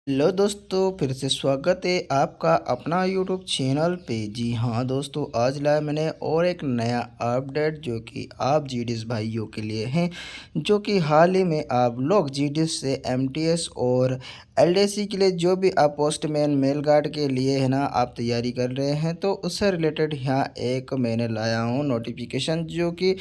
Hello दोस्तों, फिर से स्वागत है आपका अपना यूट्यूब चैनल पे। जी हाँ दोस्तों, आज लाया मैंने और एक नया अपडेट जो कि आप जीडीएस भाइयों के लिए हैं, जो कि हाल ही में आप लोग जीडीएस से एमटीएस और एलडीसी के लिए जो भी आप पोस्टमैन मेल गार्ड के लिए है ना आप तैयारी कर रहे हैं, तो उससे रिलेटेड यहाँ एक मैंने लाया हूँ नोटिफिकेशन जो कि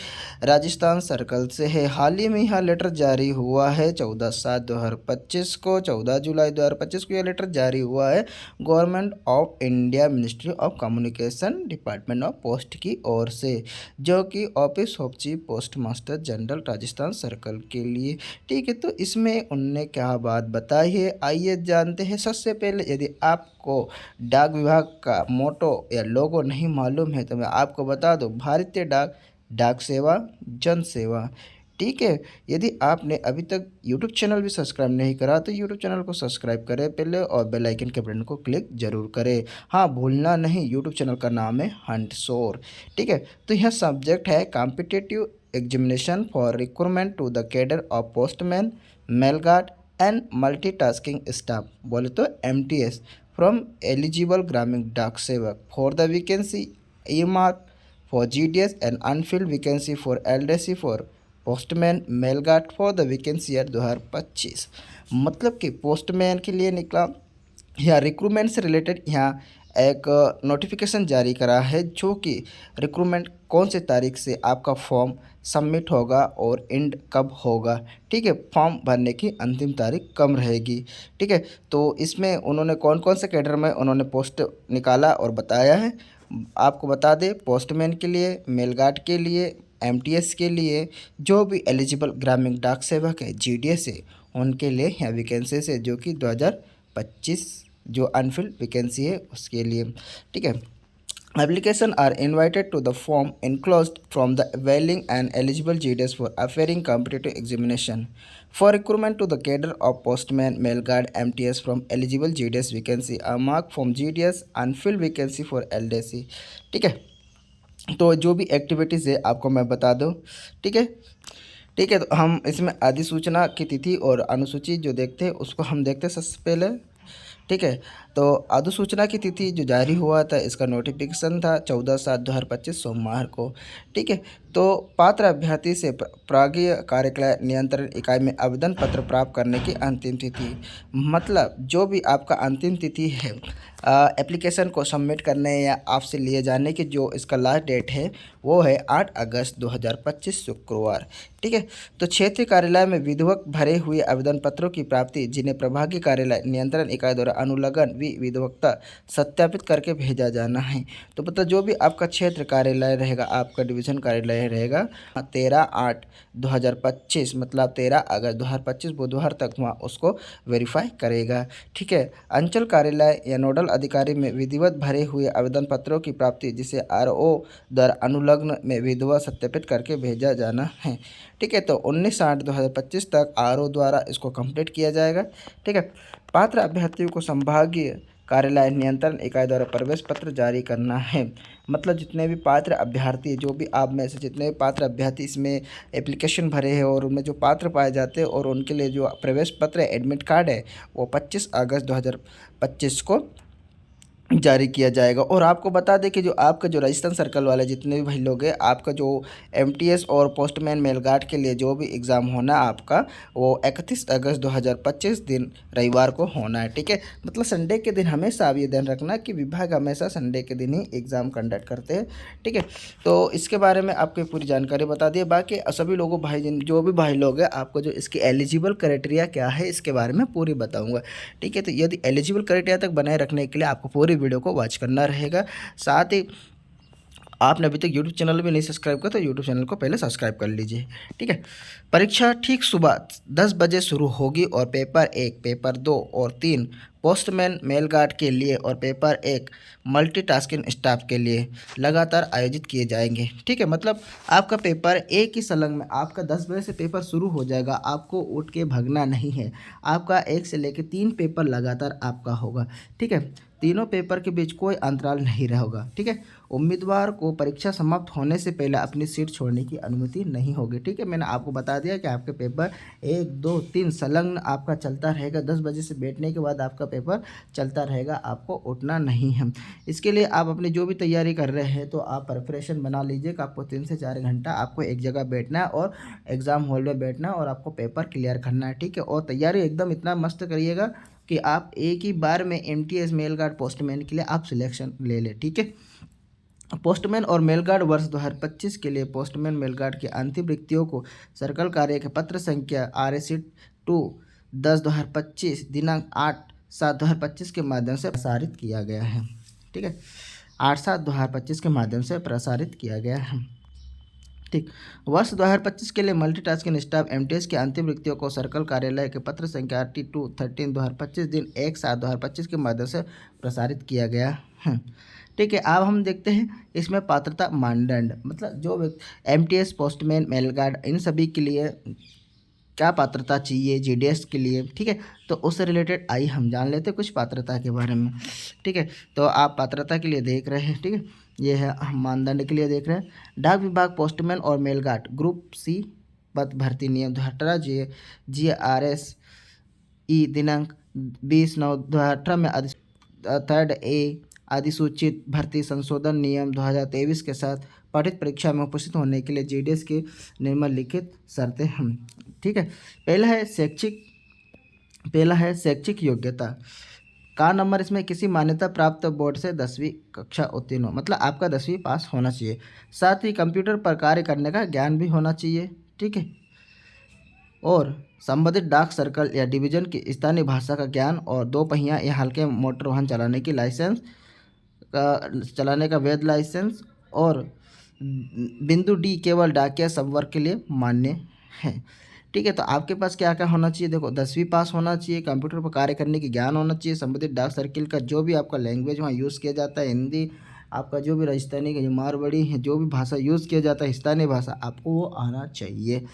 राजस्थान सर्कल से है। हाल ही में यहाँ लेटर जारी हुआ है 14/7/2025 को, 14 जुलाई 2025 को यह लेटर जारी हुआ है government of India ministry of communication department of post की ओर से, जो कि office of chief post master general Rajasthan circle के लिए। ठीक है, तो इसमें उनने क्या बात बताई है आइए जानते हैं। सबसे पहले यदि आपको डाक विभाग का मोटो या लोगो नहीं मालूम है तो मैं आपको बता दूं, भारतीय डाक, डाक सेवा, जन सेवा। ठीक है, यदि आपने अभी तक यूट्यूब चैनल भी सब्सक्राइब नहीं करा तो यूट्यूब चैनल को सब्सक्राइब करें पहले और बेल आइकन के बटन को क्लिक जरूर करें। हाँ, भूलना नहीं, यूट्यूब चैनल का नाम है हंटसोर। ठीक है, तो यह सब्जेक्ट है competitive examination for recruitment to the cadre of postman, mail guard and multitasking staff, बोले तो एमटीएस, फ्रॉम एलिजिबल ग्रामीण डाक सेवक for the vacancy earmarked for GDS and unfilled vacancy for LDC for postman mail guard for the vacancy year 2025। मतलब कि postman के लिए निकला या रिक्रूटमेंट से रिलेटेड यहाँ एक नोटिफिकेशन जारी करा है, जो कि रिक्रूटमेंट कौन से तारीख से आपका फॉर्म सबमिट होगा और एंड कब होगा। ठीक है, फॉर्म भरने की अंतिम तारीख कम रहेगी। ठीक है, तो इसमें उन्होंने कौन कौन से कैडर में उन्होंने पोस्ट निकाला और बताया है आपको बता दें। पोस्टमैन के लिए, मेल गार्ड के लिए, एमटीएस के लिए, जो भी एलिजिबल ग्रामीण डाक सेवक है जीडीएस है उनके लिए यहाँ वैकेंसीज है, जो कि 2025 जो अनफिल्ड वैकेंसी है उसके लिए। ठीक है, application are invited to the form enclosed from the availing and eligible GDS for appearing competitive examination for recruitment to the cadre of postman, mail guard, MTS from eligible GDS vacancy are marked from GDS unfilled vacancy for LDC। ठीक है, तो जो भी activities है आपको मैं बता दूं। ठीक है, ठीक है, तो हम इसमें अधिसूचना की तिथि और अनुसूची जो देखते हैं उसको हम देखते हैं सबसे पहले। ठीक है, तो अधिसूचना की तिथि जो जारी हुआ था इसका नोटिफिकेशन था 14/7/2025 सोमवार को। ठीक है, तो पात्र अभ्यर्थी से प्रागीय कार्यक्रय नियंत्रण इकाई में आवेदन पत्र प्राप्त करने की अंतिम तिथि, मतलब जो भी आपका अंतिम तिथि है एप्लीकेशन को सबमिट करने या आपसे लिए जाने की, जो इसका लास्ट डेट है वो है 8 अगस्त 2025 शुक्रवार। ठीक है, तो क्षेत्रीय कार्यालय में विधिवत भरे हुए आवेदन पत्रों की प्राप्ति जिन्हें प्रभागीय कार्यालय नियंत्रण इकाई द्वारा अनुलग्न विधिवक्ता सत्यापित करके भेजा जाना है। तो मतलब जो भी आपका क्षेत्र कार्यालय रहेगा, आपका डिवीज़न कार्यालय रहेगा, 13/8/2025 मतलब 13 अगस्त 2025 बुधवार तक वहाँ उसको वेरीफाई करेगा। ठीक है, अंचल कार्यालय या नोडल अधिकारी में विधिवत भरे हुए आवेदन पत्रों की प्राप्ति जिसे आरओ द्वारा अनुलग्न में विधिवत सत्यापित करके भेजा जाना है। ठीक है, तो 19/8/2025 तक आरओ द्वारा इसको कंप्लीट किया जाएगा। ठीक है, पात्र अभ्यर्थियों को संभागीय कार्यालय नियंत्रण इकाई द्वारा प्रवेश पत्र जारी करना है। मतलब जितने भी पात्र अभ्यर्थी, जो भी आप में से जितने भी पात्र अभ्यर्थी इसमें एप्लीकेशन भरे हैं और उनमें जो पात्र पाए जाते हैं और उनके लिए जो प्रवेश पत्र है, एडमिट कार्ड है, वो 25 अगस्त 2025 को जारी किया जाएगा। और आपको बता दें कि जो आपका जो राजस्थान सर्कल वाले जितने भी भाई लोग हैं, आपका जो एमटीएस और पोस्टमैन मेल गार्ड के लिए जो भी एग्ज़ाम होना आपका, वो 31 अगस्त 2025 दिन रविवार को होना है। ठीक है, मतलब संडे के दिन हमेशा आप ये ध्यान रखना कि विभाग हमेशा संडे के दिन ही एग्ज़ाम कंडक्ट करते हैं। ठीक है, तो इसके बारे में आपको पूरी जानकारी बता दिए। बाकी सभी लोगों भाई जो भी भाई लोग हैं, आपको जो इसकी एलिजिबल क्राइटेरिया क्या है इसके बारे में पूरी बताऊँगा। ठीक है, तो यदि एलिजिबल क्राइटेरिया तक बनाए रखने के लिए आपको पूरी वीडियो को वॉच करना रहेगा। साथ ही आपने अभी तक यूट्यूब चैनल भी नहीं सब्सक्राइब किया तो यूट्यूब चैनल को पहले सब्सक्राइब कर लीजिए। ठीक है, परीक्षा ठीक सुबह 10 बजे शुरू होगी और पेपर 1, पेपर 2 और 3 पोस्टमैन, मेल गार्ड के लिए और पेपर एक मल्टीटास्किंग स्टाफ के लिए लगातार आयोजित किए जाएंगे। ठीक है, मतलब आपका पेपर एक ही संलग्न में, आपका 10 बजे से पेपर शुरू हो जाएगा, आपको उठ के भागना नहीं है। आपका 1 से लेकर 3 पेपर लगातार आपका होगा। ठीक है, तीनों पेपर के बीच कोई अंतराल नहीं रहेगा। ठीक है, उम्मीदवार को परीक्षा समाप्त होने से पहले अपनी सीट छोड़ने की अनुमति नहीं होगी। ठीक है, मैंने आपको बता दिया कि आपके पेपर 1, 2, 3 संलग्न आपका चलता रहेगा। 10 बजे से बैठने के बाद आपका पेपर चलता रहेगा, आपको उठना नहीं है। इसके लिए आप अपनी जो भी तैयारी कर रहे हैं तो आप प्रिपरेशन बना लीजिए कि आपको 3 से 4 घंटा आपको एक जगह बैठना है और एग्ज़ाम हॉल में बैठना है और आपको पेपर क्लियर करना है। ठीक है, और तैयारी एकदम इतना मस्त करिएगा कि आप एक ही बार में MTS मेल गार्ड पोस्टमैन के लिए आप सिलेक्शन ले लें। ठीक है, पोस्टमैन और मेल गार्ड वर्ष 2025 के लिए पोस्टमैन मेल गार्ड की अंतिम रिक्तियों को सर्कल कार्य के पत्र संख्या RAC 2 10/2025 दिनांक 8/7/2025 के माध्यम से प्रसारित किया गया है। ठीक है, 8/7/2025 के माध्यम से प्रसारित किया गया है। ठीक, वर्ष 2025 के लिए मल्टीटास्किंग स्टाफ MTS की अंतिम रिक्तियों को सर्कल कार्यालय के पत्र संख्या RT2 13/2025 दिन 1/7/2025 के माध्यम से प्रसारित किया गया है। ठीक है, अब हम देखते हैं इसमें पात्रता मानदंड, मतलब जो MTS, पोस्टमैन, मेल गार्ड, इन सभी के लिए क्या पात्रता चाहिए GDS के लिए। ठीक है, तो उससे रिलेटेड आइए हम जान लेते हैं कुछ पात्रता के बारे में। ठीक है, तो आप पात्रता के लिए देख रहे हैं। ठीक है, ये है हम मानदंड के लिए देख रहे हैं। डाक विभाग पोस्टमैन और मेल गार्ड ग्रुप C पद भर्ती नियम 2018 GRSE दिनांक 20/9/2018 में 3A अधिसूचित भर्ती संशोधन नियम 2023 के साथ पठित परीक्षा में उपस्थित होने के लिए GDS की निम्नलिखित शर्तें हैं। ठीक है, पहला है शैक्षिक योग्यता का नंबर, इसमें किसी मान्यता प्राप्त बोर्ड से 10वीं कक्षा उत्तीर्ण हो, मतलब आपका 10वीं पास होना चाहिए। साथ ही कंप्यूटर पर कार्य करने का ज्ञान भी होना चाहिए। ठीक है, और संबंधित डाक सर्कल या डिवीजन की स्थानीय भाषा का ज्ञान और 2 पहिया या हल्के मोटर वाहन चलाने की लाइसेंस चलाने का वैध लाइसेंस और बिंदु D केवल डाकिया संवर्ग के लिए मान्य है। ठीक है, तो आपके पास क्या क्या होना चाहिए, देखो 10वीं पास होना चाहिए, कंप्यूटर पर कार्य करने की ज्ञान होना चाहिए, संबंधित डाक सर्किल का जो भी आपका लैंग्वेज वहाँ यूज़ किया जाता है, हिंदी, आपका जो भी राजस्थानी का मारवाड़ी है, जो भी भाषा यूज़ किया जाता है स्थानीय भाषा, आपको वो आना चाहिए।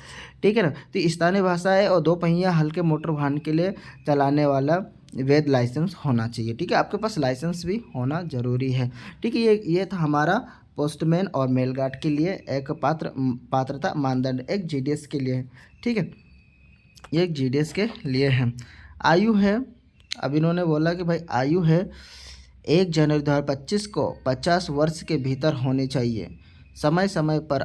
ठीक है ना, तो स्थानीय भाषा है और 2 पहिया हल्के मोटर वाहन के लिए चलाने वाला वैध लाइसेंस होना चाहिए। ठीक है, आपके पास लाइसेंस भी होना ज़रूरी है। ठीक है, ये था हमारा पोस्टमैन और मेल गार्ड के लिए एक पात्रता मानदंड, एक GDS के लिए। ठीक है, ये एक GDS के लिए है। आयु है, अब इन्होंने बोला कि भाई आयु है 1 जनवरी 2025 को 50 वर्ष के भीतर होनी चाहिए। समय समय पर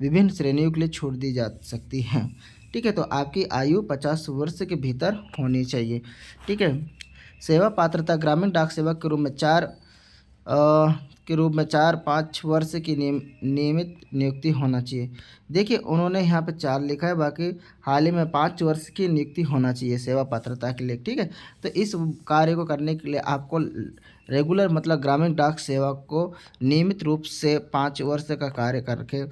विभिन्न श्रेणियों के लिए छूट दी जा सकती है। ठीक है, तो आपकी आयु 50 वर्ष के भीतर होनी चाहिए। ठीक है, सेवा पात्रता ग्रामीण डाक सेवक के रूप में 4-5 वर्ष की नियमित नियुक्ति होना चाहिए। देखिए उन्होंने यहाँ पे 4 लिखा है, बाकी हाल ही में 5 वर्ष की नियुक्ति होना चाहिए सेवा पात्रता के लिए। ठीक है, तो इस कार्य को करने के लिए आपको रेगुलर, मतलब ग्रामीण डाक सेवक को नियमित रूप से 5 वर्ष का कार्य करके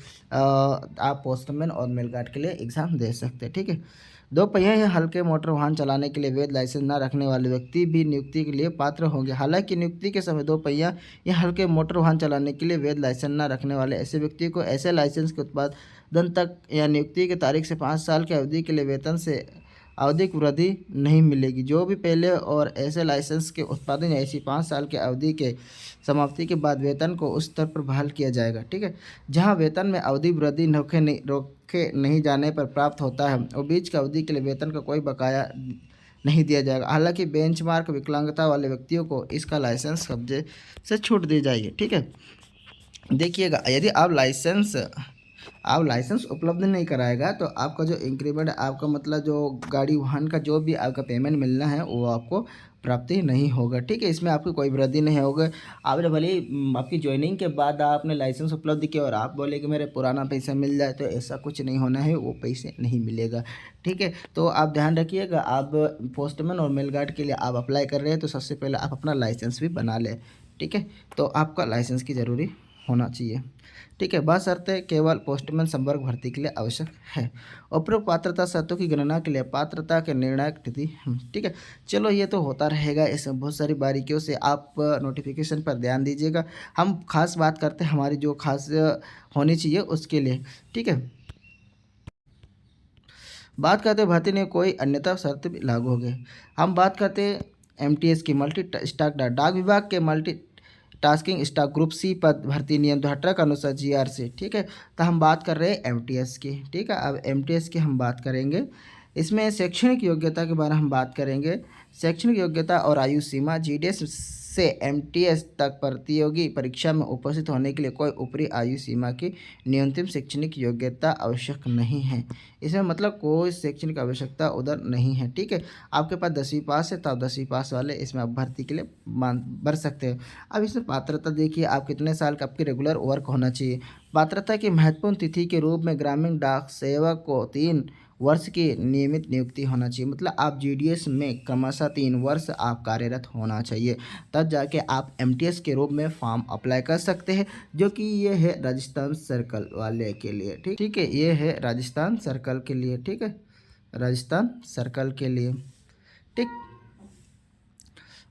आप पोस्टमैन और मेल गार्ड के लिए एग्ज़ाम दे सकते हैं। ठीक है, 2 पहिया या हल्के मोटर वाहन चलाने के लिए वैध लाइसेंस न रखने वाले व्यक्ति भी नियुक्ति के लिए पात्र होंगे। हालांकि नियुक्ति के समय 2 पहिया या हल्के मोटर वाहन चलाने के लिए वैध लाइसेंस न रखने वाले ऐसे व्यक्ति को ऐसे लाइसेंस के उत्पादन तक या नियुक्ति की तारीख से 5 साल की अवधि के लिए वेतन से आवधिक वृद्धि नहीं मिलेगी। जो भी पहले और ऐसे लाइसेंस के उत्पादन या ऐसी 5 साल की अवधि के समाप्ति के बाद वेतन को उस स्तर पर बहाल किया जाएगा। ठीक है, जहां वेतन में अवधि वृद्धि रोके नहीं जाने पर प्राप्त होता है और बीच की अवधि के लिए वेतन का कोई बकाया नहीं दिया जाएगा। हालांकि बेंचमार्क विकलांगता वाले व्यक्तियों को इसका लाइसेंस कब्जे से छूट दी जाएगी। ठीक है, देखिएगा यदि आप लाइसेंस उपलब्ध नहीं कराएगा तो आपका जो इंक्रीमेंट, आपका मतलब जो गाड़ी वाहन का जो भी आपका पेमेंट मिलना है वो आपको प्राप्ति नहीं होगा। ठीक है, इसमें आपकी कोई वृद्धि नहीं होगा। आपने भले आपकी ज्वाइनिंग के बाद आपने लाइसेंस उपलब्ध किया और आप बोले कि मेरे पुराना पैसा मिल जाए, तो ऐसा कुछ नहीं होना है, वो पैसे नहीं मिलेगा। ठीक है, तो आप ध्यान रखिएगा, आप पोस्टमैन और मेल गार्ड के लिए आप अप्लाई कर रहे हैं तो सबसे पहले आप अपना लाइसेंस भी बना लें। ठीक है, तो आपका लाइसेंस की ज़रूरी होना चाहिए। ठीक है, बशर्ते केवल पोस्टमैन संवर्ग भर्ती के लिए आवश्यक है। उपरोक्त पात्रता शर्तों की गणना के लिए पात्रता के निर्णायक तिथि, ठीक है। चलो ये तो होता रहेगा, इसमें बहुत सारी बारीकियों से आप नोटिफिकेशन पर ध्यान दीजिएगा। हम खास बात करते हैं हमारी जो खास होनी चाहिए उसके लिए, ठीक है। बात करते हैं भर्ती में कोई अन्यथा शर्त भी लागू हो गए। हम बात करते हैं एमटीएस की मल्टी स्टाक डाक विभाग के multitasking staff group C पद भर्ती नियम 2018 के अनुसार जीआर से, ठीक है। तो हम बात कर रहे हैं एमटीएस की, ठीक है। अब एमटीएस की हम बात करेंगे, इसमें शैक्षणिक योग्यता के बारे में हम बात करेंगे। शैक्षणिक योग्यता और आयु सीमा जीडीएस से एमटीएस तक प्रतियोगी परीक्षा में उपस्थित होने के लिए कोई ऊपरी आयु सीमा की न्यूनतम शैक्षणिक योग्यता आवश्यक नहीं है। इसमें मतलब कोई शैक्षणिक आवश्यकता उधर नहीं है, ठीक है। आपके पास 10वीं पास है तो आप 10वीं पास वाले इसमें आप भर्ती के लिए भर सकते हो। अब इसमें पात्रता देखिए, आप कितने साल का आपकी रेगुलर वर्क होना चाहिए। पात्रता की महत्वपूर्ण तिथि के रूप में ग्रामीण डाक सेवक को 3 वर्ष की नियमित नियुक्ति होना चाहिए। मतलब आप जीडीएस में क्रमशः 3 वर्ष आप कार्यरत होना चाहिए, तब जाके आप एमटीएस के रूप में फॉर्म अप्लाई कर सकते हैं, जो कि ये है राजस्थान सर्कल वाले के लिए, ठीक है। ये है राजस्थान सर्कल के लिए, ठीक है, राजस्थान सर्कल के लिए, ठीक।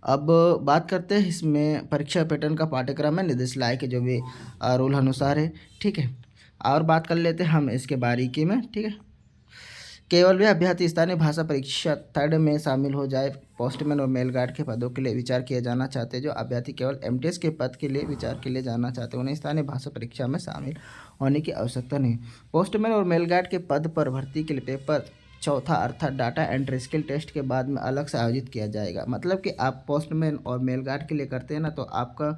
अब बात करते हैं इसमें परीक्षा पैटर्न का पाठ्यक्रम है निर्देशालय के जो भी रूल अनुसार है, ठीक है। और बात कर लेते हैं हम इसके बारीकी में, ठीक है। केवल वे अभ्यर्थी स्थानीय भाषा परीक्षा 3rd में शामिल हो जाए। पोस्टमैन और मेल गार्ड के पदों के लिए विचार किया जाना चाहते हैं। जो अभ्यर्थी केवल एमटीएस के पद के लिए विचार के लिए जाना चाहते हैं, उन्हें स्थानीय भाषा परीक्षा में शामिल होने की आवश्यकता नहीं। पोस्टमैन और मेल गार्ड के पद पर भर्ती के लिए पेपर चौथा अर्थात डाटा एंट्री स्किल टेस्ट के बाद में अलग से आयोजित किया जाएगा। मतलब कि आप पोस्टमैन और मेल गार्ड के लिए करते हैं ना, तो आपका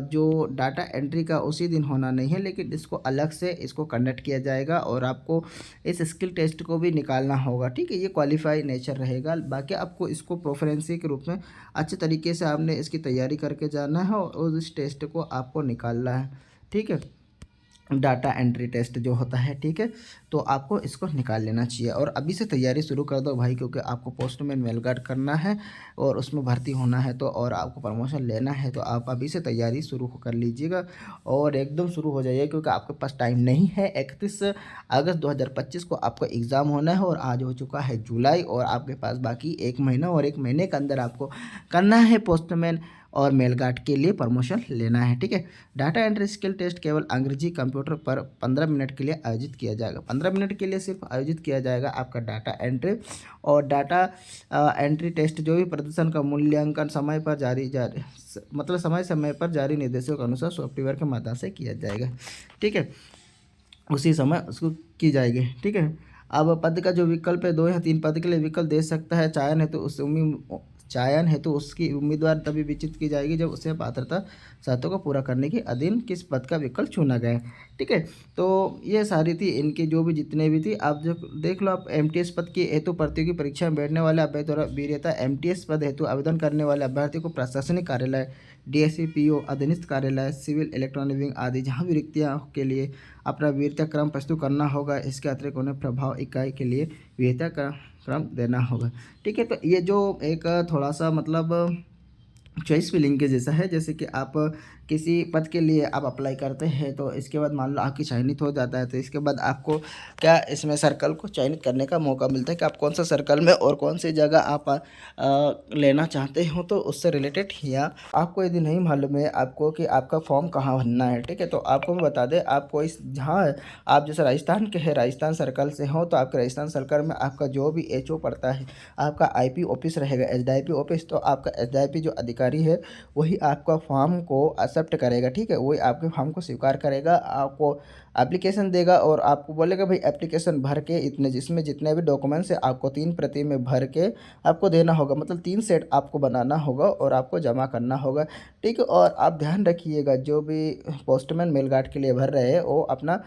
जो डाटा एंट्री का उसी दिन होना नहीं है, लेकिन इसको अलग से इसको कंडक्ट किया जाएगा और आपको इस स्किल टेस्ट को भी निकालना होगा, ठीक है। ये क्वालिफाई नेचर रहेगा। बाकी आपको इसको प्रोफरेंसी के रूप में अच्छे तरीके से आपने इसकी तैयारी करके जाना है और इस टेस्ट को आपको निकालना है, ठीक है। डाटा एंट्री टेस्ट जो होता है, ठीक है। तो आपको इसको निकाल लेना चाहिए और अभी से तैयारी शुरू कर दो भाई, क्योंकि आपको पोस्टमैन मेल गार्ड करना है और उसमें भर्ती होना है तो, और आपको प्रमोशन लेना है, तो आप अभी से तैयारी शुरू कर लीजिएगा और एकदम शुरू हो जाइए, क्योंकि आपके पास टाइम नहीं है। 31 अगस्त 2025 को आपका एग्ज़ाम होना है और आज हो चुका है जुलाई, और आपके पास बाकी 1 महीना और 1 महीने के अंदर आपको करना है पोस्टमैन और मेल गार्ड के लिए प्रमोशन लेना है, ठीक है। डाटा एंट्री स्किल टेस्ट केवल अंग्रेजी कंप्यूटर पर 15 मिनट के लिए आयोजित किया जाएगा। 15 मिनट के लिए सिर्फ आयोजित किया जाएगा आपका डाटा एंट्री और डाटा एंट्री टेस्ट। जो भी प्रदर्शन का मूल्यांकन समय पर जारी मतलब समय समय पर जारी निर्देशों के अनुसार सॉफ्टवेयर के माध्यम से किया जाएगा, ठीक है। उसी समय उसको की जाएगी, ठीक है। अब पद का जो विकल्प है, 2 या 3 पद के लिए विकल्प दे सकता है। चयन हेतु उसकी उम्मीदवार तभी विचित की जाएगी जब उसे पात्रता शर्तों को पूरा करने के अधीन किस पद का विकल्प चुना गया, ठीक है। तो ये सारी थी इनकी जो भी जितने भी थी, आप जो देख लो। आप एमटीएस पद की हेतु प्रतियोगी परीक्षा में बैठने वाले अभ्यर्थी द्वारा वरीयता एमटीएस पद हेतु आवेदन करने वाले अभ्यर्थी को प्रशासनिक कार्यालय, डीएसपी, पीओ, अधीनस्थ कार्यालय, सिविल, इलेक्ट्रॉनिक विंग आदि जहाँ भी रिक्तियाँ के लिए अपना वीरता क्रम प्रस्तुत करना होगा। इसके अतिरिक्त उन्हें प्रभाव इकाई के लिए वीरता क्रम देना होगा, ठीक है। तो ये जो एक थोड़ा सा मतलब चॉइस फिलिंग के जैसा है, जैसे कि आप किसी पद के लिए आप अप्लाई करते हैं, तो इसके बाद मान लो आपकी चयनित हो जाता है, तो इसके बाद आपको क्या इसमें सर्कल को चयनित करने का मौका मिलता है कि आप कौन सा सर्कल में और कौन सी जगह आप लेना चाहते हो। तो उससे रिलेटेड या आपको यदि नहीं मालूम है आपको कि आपका फॉर्म कहाँ भरना है, ठीक है, तो आपको मैं बता दें, आपको इस जहाँ आप जैसे राजस्थान के हैं, राजस्थान सर्कल से हो, तो आपके राजस्थान सर्कल में आपका जो भी एचओ पड़ता है, आपका आईपी ऑफिस रहेगा, एचडीआईपी ऑफिस। तो आपका एचडीआईपी जो अधिकारी है वही आपका फॉर्म को एक्सेप्ट करेगा, ठीक है। वही आपके फॉर्म को स्वीकार करेगा, आपको एप्लीकेशन देगा और आपको बोलेगा भाई एप्लीकेशन भर के इतने, जिसमें जितने भी डॉक्यूमेंट्स है आपको 3 प्रति में भर के आपको देना होगा। मतलब 3 सेट आपको बनाना होगा और आपको जमा करना होगा, ठीक है। और आप ध्यान रखिएगा, जो भी पोस्टमैन मेल गार्ड के लिए भर रहे हैं वो अपना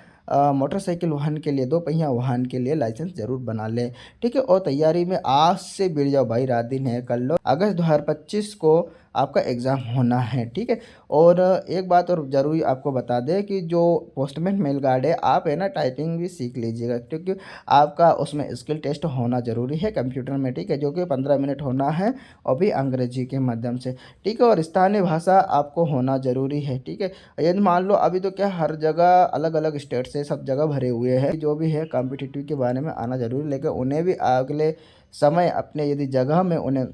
मोटरसाइकिल वाहन के लिए, 2 पहिया वाहन के लिए लाइसेंस जरूर बना लें, ठीक है। और तैयारी में आज से भिड़ जाओ भाई, रात दिन है, कर लो। अगस्त 2025 को आपका एग्ज़ाम होना है, ठीक है। और एक बात और ज़रूरी आपको बता दें कि जो पोस्टमैन मेल गार्ड है, आप है ना टाइपिंग भी सीख लीजिएगा, क्योंकि आपका उसमें स्किल टेस्ट होना ज़रूरी है कंप्यूटर में, ठीक है, जो कि 15 मिनट होना है और भी अंग्रेजी के माध्यम से, ठीक है। और स्थानीय भाषा आपको होना ज़रूरी है, ठीक है। यदि मान लो अभी तो क्या हर जगह अलग अलग स्टेट से सब जगह भरे हुए हैं, जो भी है कॉम्पिटिटिव के बारे में आना ज़रूरी है, लेकिन उन्हें भी अगले समय अपने यदि जगह में उन्हें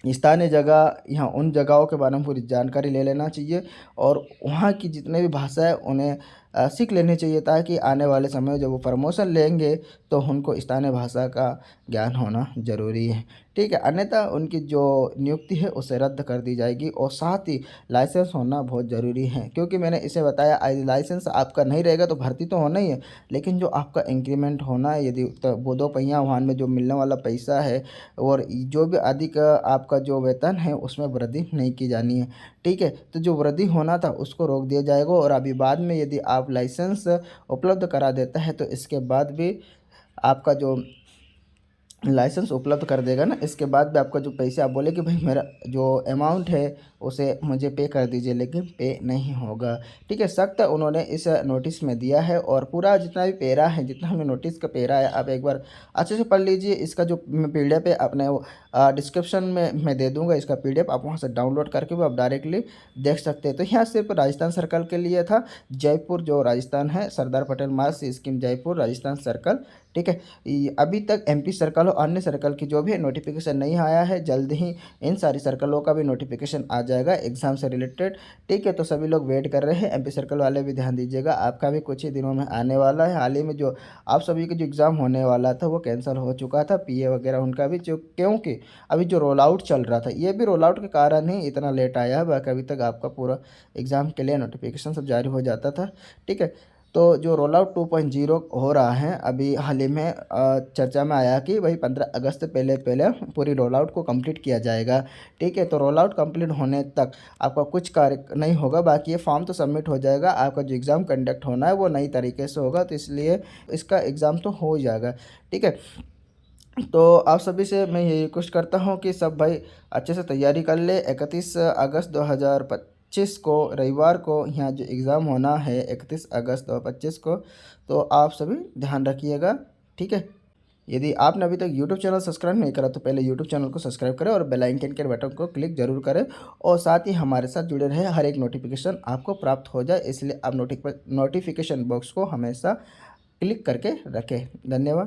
स्थानीय जगह यहाँ उन जगहों के बारे में पूरी जानकारी ले लेना चाहिए और वहाँ की जितने भी भाषा है उन्हें सीख लेनी चाहिए, ताकि आने वाले समय में जब वो प्रमोशन लेंगे तो उनको स्थानीय भाषा का ज्ञान होना ज़रूरी है, ठीक है। अन्यथा उनकी जो नियुक्ति है उसे रद्द कर दी जाएगी। और साथ ही लाइसेंस होना बहुत ज़रूरी है, क्योंकि मैंने इसे बताया यदि लाइसेंस आपका नहीं रहेगा तो भर्ती तो होना ही है, लेकिन जो आपका इंक्रीमेंट होना है, यदि तो वो 2 पहिया वाहन में जो मिलने वाला पैसा है और जो भी अधिक आपका जो वेतन है उसमें वृद्धि नहीं की जानी है, ठीक है। तो जो वृद्धि होना था उसको रोक दिया जाएगा। और अभी बाद में यदि आप लाइसेंस उपलब्ध करा देता है तो इसके बाद भी आपका जो लाइसेंस उपलब्ध कर देगा ना, इसके बाद भी आपका जो पैसे आप बोले कि भाई मेरा जो अमाउंट है उसे मुझे पे कर दीजिए, लेकिन पे नहीं होगा, ठीक है। सख्त उन्होंने इस नोटिस में दिया है और पूरा जितना भी पेरा है, जितना हमें नोटिस का पेरा है, आप एक बार अच्छे से पढ़ लीजिए। इसका जो पीडीएफ है अपने डिस्क्रिप्शन में मैं दे दूंगा, इसका पीडीएफ आप वहाँ से डाउनलोड करके भी आप डायरेक्टली देख सकते हैं। तो यहाँ सिर्फ राजस्थान सर्कल के लिए था, जयपुर जो राजस्थान है, Sardar Patel marks scheme Jaipur Rajasthan circle, ठीक है। अभी तक एमपी सर्कल और अन्य सर्कल की जो भी नोटिफिकेशन नहीं आया है, जल्द ही इन सारी सर्कलों का भी नोटिफिकेशन आ जाएगा एग्ज़ाम से रिलेटेड, ठीक है। तो सभी लोग वेट कर रहे हैं, एमपी सर्कल वाले भी ध्यान दीजिएगा, आपका भी कुछ ही दिनों में आने वाला है। हाल ही में जो आप सभी का जो एग्ज़ाम होने वाला था वो कैंसिल हो चुका था, पीए वगैरह उनका भी, जो क्योंकि अभी जो रोल आउट चल रहा था, ये भी रोल आउट के कारण ही इतना लेट आया है, बाकी अभी तक आपका पूरा एग्ज़ाम के लिए नोटिफिकेशन सब जारी हो जाता था, ठीक है। तो जो रोल आउट 2.0 हो रहा है, अभी हाल ही में चर्चा में आया कि भाई 15 अगस्त से पहले पहले पूरी रोल आउट को कंप्लीट किया जाएगा, ठीक है। तो रोल आउट कंप्लीट होने तक आपका कुछ कार्य नहीं होगा, बाकी ये फॉर्म तो सबमिट हो जाएगा, आपका जो एग्ज़ाम कंडक्ट होना है वो नई तरीके से होगा, तो इसलिए इसका एग्ज़ाम तो हो ही जाएगा, ठीक है। तो आप सभी से मैं ये रिक्वेस्ट करता हूँ कि सब भाई अच्छे से तैयारी कर ले। 31 अगस्त 2025 को रविवार को यहाँ जो एग्ज़ाम होना है 31 अगस्त 2025 को, तो आप सभी ध्यान रखिएगा, ठीक है। यदि आपने अभी तक यूट्यूब चैनल सब्सक्राइब नहीं करा तो पहले यूट्यूब चैनल को सब्सक्राइब करें और बेल आइकन के बटन को क्लिक जरूर करें, और साथ ही हमारे साथ जुड़े रहे, हर एक नोटिफिकेशन आपको प्राप्त हो जाए, इसलिए आप नोटिफिकेशन बॉक्स को हमेशा क्लिक करके रखें। धन्यवाद।